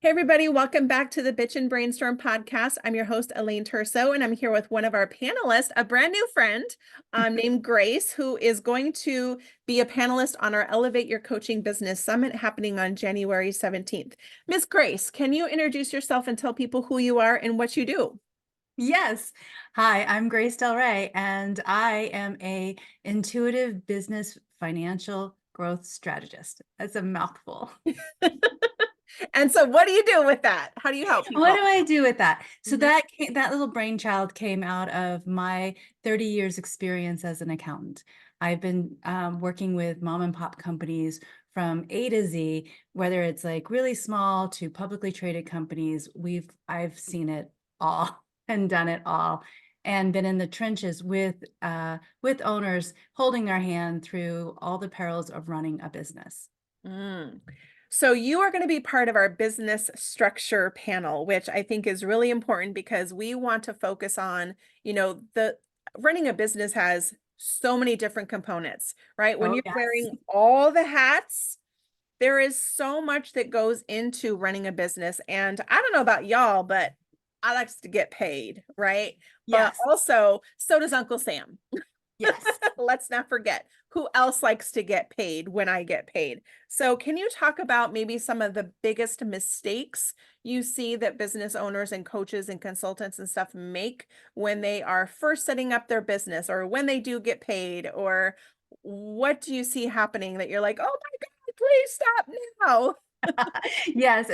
Hey, everybody, welcome back to the Bitch and Brainstorm podcast. I'm your host, Elaine Terso, and I'm here with one of our panelists, a brand new friend named Grace, who is going to be a panelist on our Elevate Your Coaching Business Summit happening on January 17th. Miss Grace, can you introduce yourself and tell people who you are and what you do? Yes. Hi, I'm Grace Del Rey, and I am a intuitive business financial growth strategist. That's a mouthful. And so what do you do with that? How do you help What people? do I do with that? So Mhm. that little brainchild came out of my 30 years experience as an accountant. I've been working with mom and pop companies from A to Z, whether it's like really small to publicly traded companies. I've seen it all and done it all, and been in the trenches with owners, holding their hand through all the perils of running a business. Mm. So you are going to be part of our business structure panel, which I think is really important because we want to focus on, the running a business has so many different components, right? When Oh, you're yes. wearing all the hats, there is so much that goes into running a business. And I don't know about y'all, but I like to get paid, right? But Yes. also, so does Uncle Sam. Yes. Let's not forget who else likes to get paid when I get paid. So, can you talk about maybe some of the biggest mistakes you see that business owners and coaches and consultants and stuff make when they are first setting up their business or when they do get paid? Or what do you see happening that you're like, oh my God, please stop now? Yes,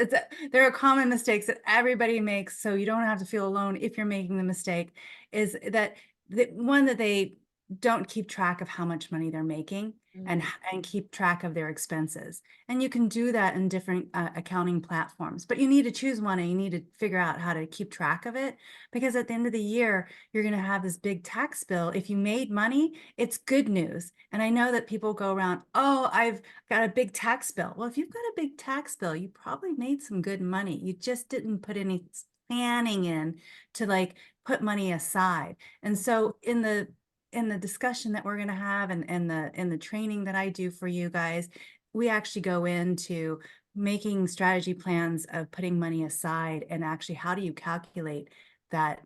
there are common mistakes that everybody makes, so you don't have to feel alone if you're making the mistake, is that the one that they don't keep track of how much money they're making and Mm. and keep track of their expenses. And you can do that in different accounting platforms, but you need to choose one and you need to figure out how to keep track of it, because at the end of the year, you're going to have this big tax bill. If you made money, it's good news. And I know that people go around, oh, I've got a big tax bill. Well, if you've got a big tax bill, you probably made some good money. You just didn't put any planning in to like put money aside. And so in the discussion that we're going to have, and in the training that I do for you guys, we actually go into making strategy plans of putting money aside, and actually how do you calculate that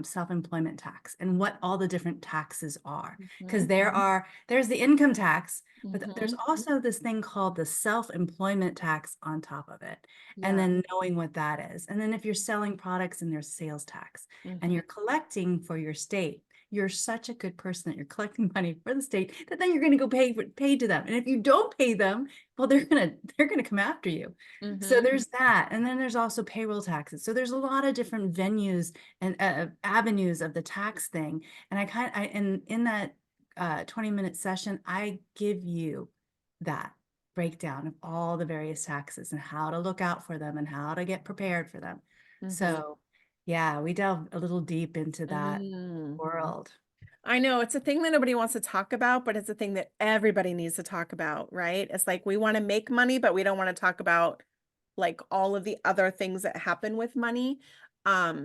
self-employment tax and what all the different taxes are, because Mhm, there's the income tax, but there's mhm. also this thing called the self-employment tax on top of it. And Yeah. then knowing what that is. And then if you're selling products, and there's sales tax, and Mhm. you're collecting for your state, you're such a good person that you're collecting money for the state that then you're going to go pay to them. And if you don't pay them, well, they're gonna come after you. So Mhm. there's that. And then there's also payroll taxes. So there's a lot of different venues and avenues of the tax thing. And in that 20-minute session, I give you that breakdown of all the various taxes and how to look out for them and how to get prepared for them. Mhm. So yeah, we delve a little deep into that Mm. world. I know it's a thing that nobody wants to talk about, but it's a thing that everybody needs to talk about, right? It's like we want to make money, but we don't want to talk about like all of the other things that happen with money.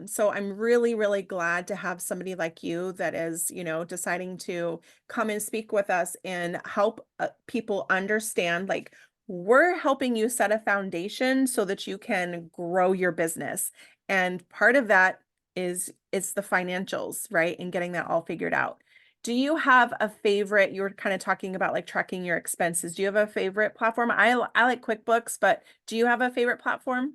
So I'm really, really glad to have somebody like you that is, deciding to come and speak with us and help people understand, like, we're helping you set a foundation so that you can grow your business. And part of that is it's the financials, right? And getting that all figured out. Do you have a favorite? You were kind of talking about like tracking your expenses. Do you have a favorite platform? I like QuickBooks, but do you have a favorite platform?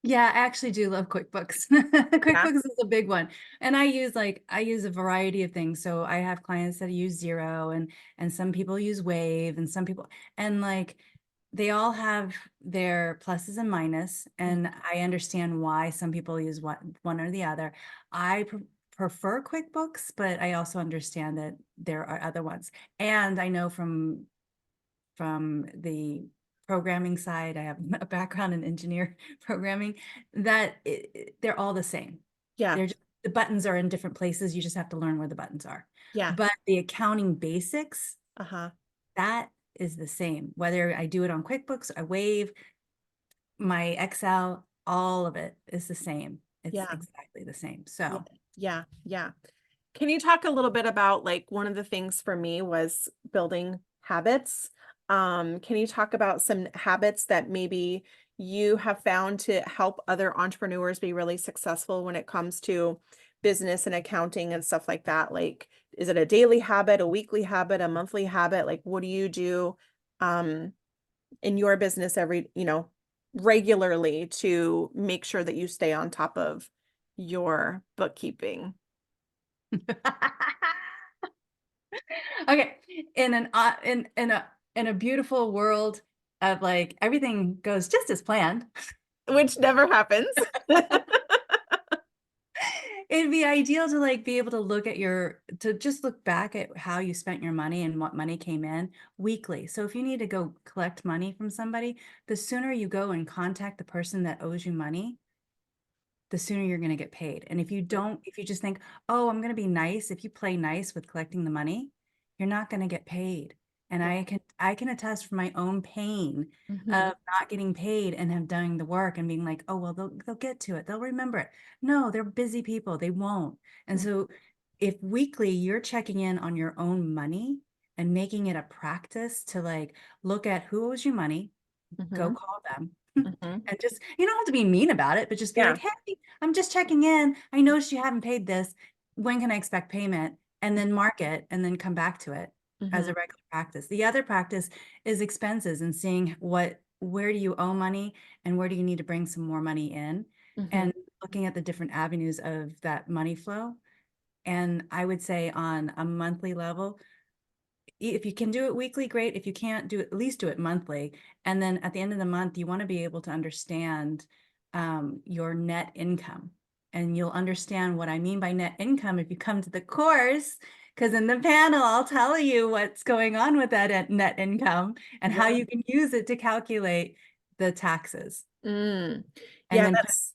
Yeah, I actually do love QuickBooks. Yeah. QuickBooks is a big one. And I use a variety of things. So I have clients that use Zero, and some people use Wave, and some people, and like they all have their pluses and minus, Mm. and I understand why some people use one or the other. I prefer QuickBooks, but I also understand that there are other ones. And I know from the programming side, I have a background in engineer programming, that they're all the same. Yeah. They're just, the buttons are in different places. You just have to learn where the buttons are. Yeah. But the accounting basics, Uh-huh. that is the same. Whether I do it on QuickBooks, I Wave, my Excel, all of it is the same. It's Yeah. exactly the same. Yeah. So Yeah. Yeah. Can you talk a little bit about like one of the things for me was building habits? Can you talk about some habits that maybe you have found to help other entrepreneurs be really successful when it comes to business and accounting and stuff like that? Like, is it a daily habit, a weekly habit, a monthly habit? Like, what do you do um, in your business regularly to make sure that you stay on top of your bookkeeping? Okay, in an in a beautiful world of like everything goes just as planned, Which never happens. it'd be ideal to like be able to look at to just look back at how you spent your money and what money came in weekly. So if you need to go collect money from somebody, the sooner you go and contact the person that owes you money, the sooner you're going to get paid. And if you don't, if you just think, oh, I'm going to be nice, if you play nice with collecting the money, you're not going to get paid. And Yeah. I can attest from my own pain Mhm. of not getting paid and have done the work and being like, oh, well, they'll get to it. They'll remember it. No, they're busy people. They won't. And Mm, so if weekly you're checking in on your own money and making it a practice to like look at who owes you money, go mhm, call them. mhm. And just, you don't have to be mean about it, but just be like, Yeah. hey, I'm just checking in. I noticed you haven't paid this. When can I expect payment? And then mark it and then come back to it as Mhm, a regular practice. The other practice is expenses and seeing where do you owe money and where do you need to bring some more money in, mhm, and looking at the different avenues of that money flow. And I would say on a monthly level, if you can do it weekly, great. If you can't do it, at least do it monthly. And then at the end of the month, you want to be able to understand your net income. And you'll understand what I mean by net income if you come to the course, because in the panel, I'll tell you what's going on with that net income and how yeah. you can use it to calculate the taxes. Mm. And Yeah, then that's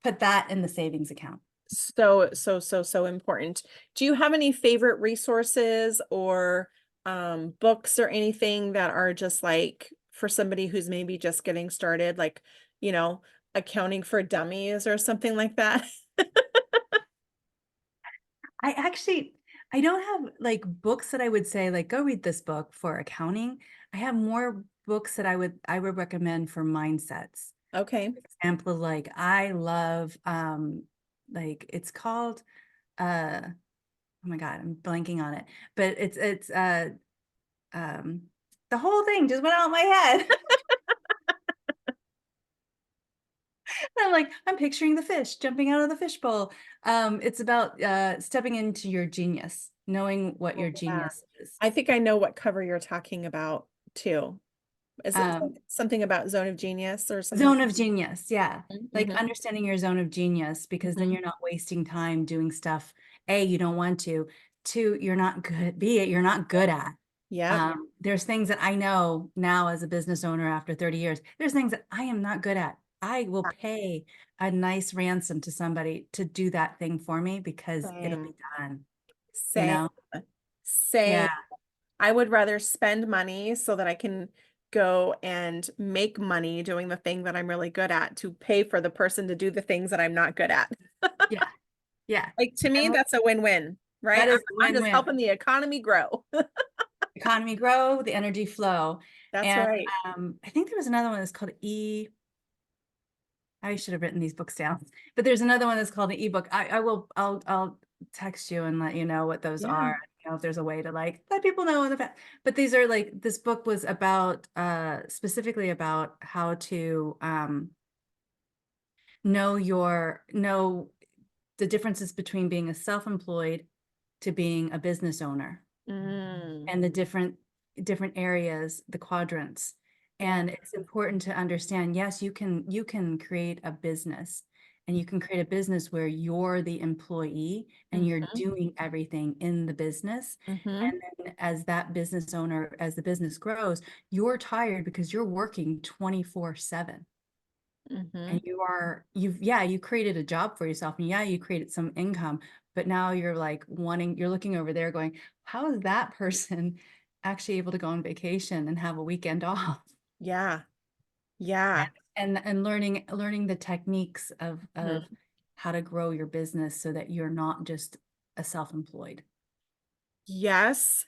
put that in the savings account. so important. Do you have any favorite resources or books or anything that are just like for somebody who's maybe just getting started, like, you know, accounting for dummies or something like that? I actually, I don't have like books that I would say like go read this book for accounting. I have more books that I would recommend for mindsets. Okay. Example, like I love like it's called oh my God, I'm blanking on it. But it's um the whole thing just went out of my head. I'm like, I'm picturing the fish jumping out of the fishbowl. It's about stepping into your genius, knowing what Oh, your yeah. genius is. I think I know what cover you're talking about too. Is it Um, something about Zone of Genius or something? Zone of genius, yeah. Like Mm-hmm. understanding your zone of genius, because then Hmm. you're not wasting time doing stuff, A, you don't want to, two, you're not good, B, you're not good at. Yep. There's things that I know now as a business owner after 30 years, there's things that I am not good at. I will pay a nice ransom to somebody to do that thing for me because it'll Same. be done, you Same. know? Same. Yeah. I would rather spend money so that I can go and make money doing the thing that I'm really good at to pay for the person to do the things that I'm not good at. Yeah. Yeah. Like to me, And that's a win-win, right? that is I'm just win-win. helping the economy grow. Economy grow, the energy flow. That's And right. I think there was another one that's called I should have written these books down, but there's another one that's called an ebook. I'll text you and let you know what those Yeah. are. You know, if there's a way to like let people know in the past. But these are like, this book was about specifically about how to know the differences between being a self-employed to being a business owner, Mm, and the different areas, the quadrants. yeah. And it's important to understand, yes, you can create a business, and you can create a business where you're the employee and you're Mm-hmm. doing everything in the business. Mm-hmm. And then as that business owner, as the business grows, you're tired because you're working 24/7. Mm-hmm. And you created a job for yourself, and yeah, you created some income, but now you're like you're looking over there going, how is that person actually able to go on vacation and have a weekend off? Yeah. Yeah. And learning the techniques of Mhm. how to grow your business so that you're not just a self-employed. Yes.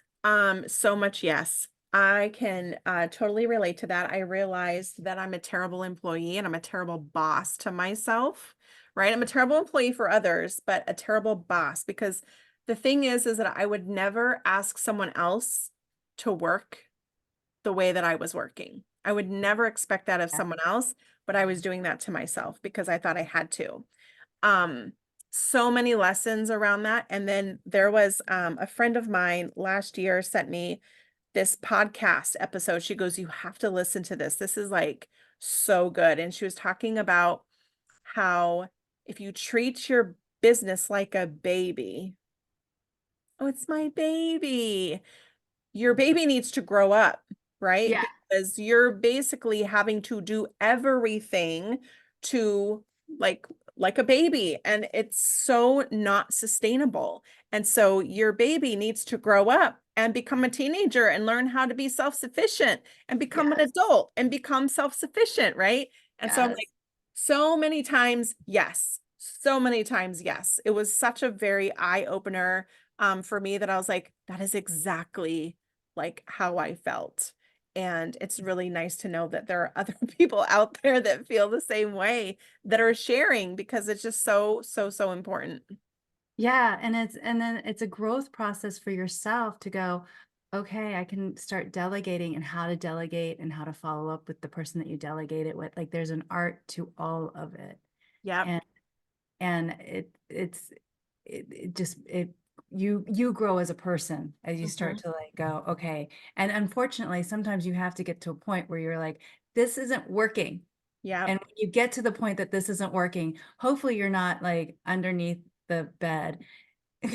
So much yes. I can totally relate to that. I realized that I'm a terrible employee and I'm a terrible boss to myself, right? I'm a terrible employee for others, but a terrible boss because the thing is that I would never ask someone else to work the way that I was working. I would never expect that of Yeah. someone else, but I was doing that to myself because I thought I had to. Um, so many lessons around that. And then there was a friend of mine last year sent me this podcast episode. She goes, "You have to listen to this. This is like so good." And she was talking about how if you treat your business like a baby, oh, it's my baby. Your baby needs to grow up, right? Yeah. Because you're basically having to do everything to like like a baby, and it's so not sustainable. And so your baby needs to grow up and become a teenager and learn how to be self-sufficient and become an Yes. adult and become self-sufficient, right? And so I'm Yes. like, so many times, yes. So many times, yes. It was such a very eye-opener for me that I was like, that is exactly like how I felt. And it's really nice to know that there are other people out there that feel the same way that are sharing because it's just so, so, so important. Yeah, and then it's a growth process for yourself to go, okay, I can start delegating and how to delegate and how to follow up with the person that you delegate it with. Like there's an art to all of it. Yep. And it just it you grow as a person as you start Hmm. to like go, okay. And unfortunately, sometimes you have to get to a point where you're like, this isn't working. Yep. And when you get to the point that this isn't working, hopefully you're not like underneath the bed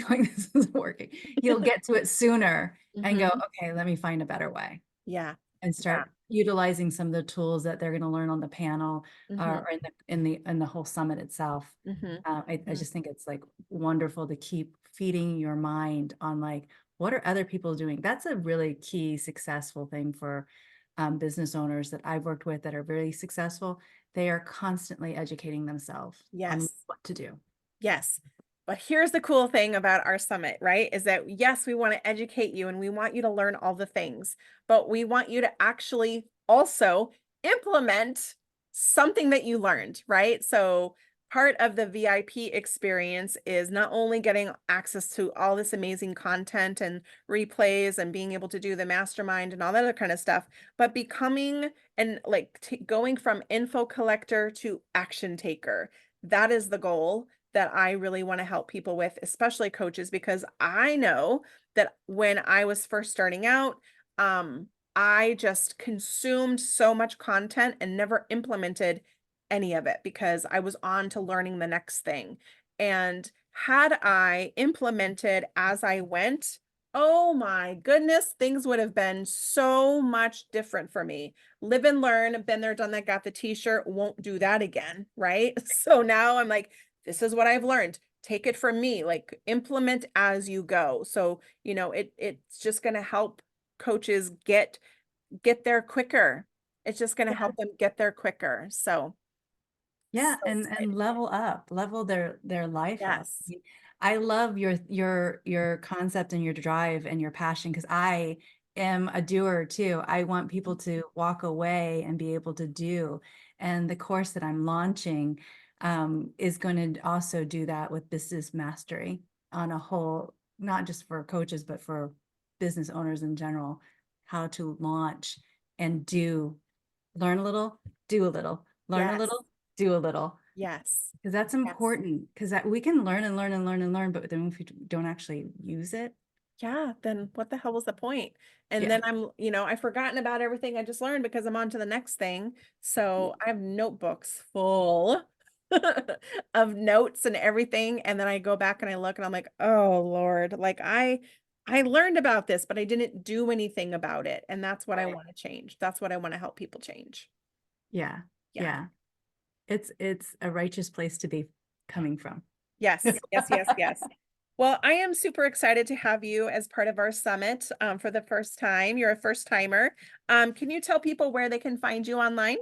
going, this isn't working. You'll get to it sooner and go, Hmm. okay, let me find a better way Yeah. and Yeah. start utilizing some of the tools that they're going to learn on the panel Hmm. or in the whole summit itself. Hmm. I just think it's like wonderful to keep feeding your mind on like what are other people doing. That's a really key successful thing for business owners that I've worked with that are very successful. They are constantly educating themselves on Yes. what to do. Yes. But here's the cool thing about our summit, right? Is that yes, we want to educate you and we want you to learn all the things, but we want you to actually also implement something that you learned, right? So part of the VIP experience is not only getting access to all this amazing content and replays and being able to do the mastermind and all that other kind of stuff, but becoming and like going from info collector to action taker. That is the goal that I really want to help people with, especially coaches, because I know that when I was first starting out, I just consumed so much content and never implemented any of it because I was on to learning the next thing. And had I implemented as I went, oh my goodness, things would have been so much different for me. Live and learn, been there, done that, got the t-shirt, won't do that again, right? So now I'm like, this is what I've learned. Take it from me, like implement as you go. So, it's just going to help coaches get there quicker. It's just going to help them get there quicker. So, Yeah, so and excited. level their life up. Yes. I love your concept and your drive and your passion because I am a doer too. I want people to walk away and be able to do. And the course that I'm launching is going to also do that with business mastery on a whole, not just for coaches, but for business owners in general, how to launch and do, learn a little, do a little, learn a Yes. little, do a little, Yes. because that's Yes. important because we can learn and learn and learn and learn, but then if we don't actually use it, Yeah, then what the hell was the point? And yeah, then I've forgotten about everything I just learned because I'm on to the next thing. So I have notebooks full of notes and everything. And then I go back and I look and I'm like, oh Lord, like I learned about this, but I didn't do anything about it. And that's what I right. want to change. That's what I want to help people change. Yeah, Yeah. yeah. It's a righteous place to be coming from. Yes, yes, yes, yes. Well, I am super excited to have you as part of our summit for the first time. You're a first timer. Can you tell people where they can find you online?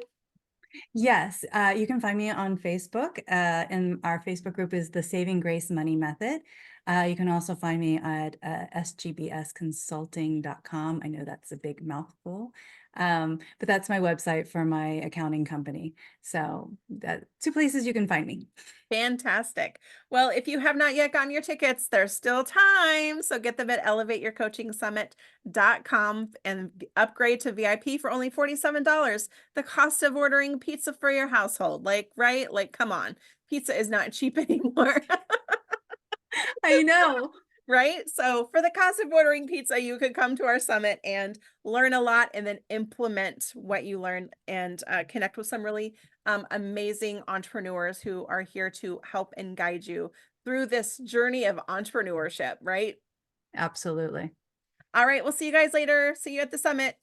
Yes, you can find me on Facebook, and our Facebook group is the Saving Grace Money Method. You can also find me at sgbsconsulting.com. I know that's a big mouthful, but that's my website for my accounting company. So that two places you can find me. Fantastic. Well, if you have not yet gotten your tickets, there's still time. So get them at elevateyourcoachingsummit.com and upgrade to VIP for only $47. The cost of ordering pizza for your household. Like, right? Like, come on. Pizza is not cheap anymore. I know. Right? So for the cost of ordering pizza, you could come to our summit and learn a lot and then implement what you learn and connect with some really amazing entrepreneurs who are here to help and guide you through this journey of entrepreneurship, right? Absolutely. All right, we'll see you guys later. See you at the summit.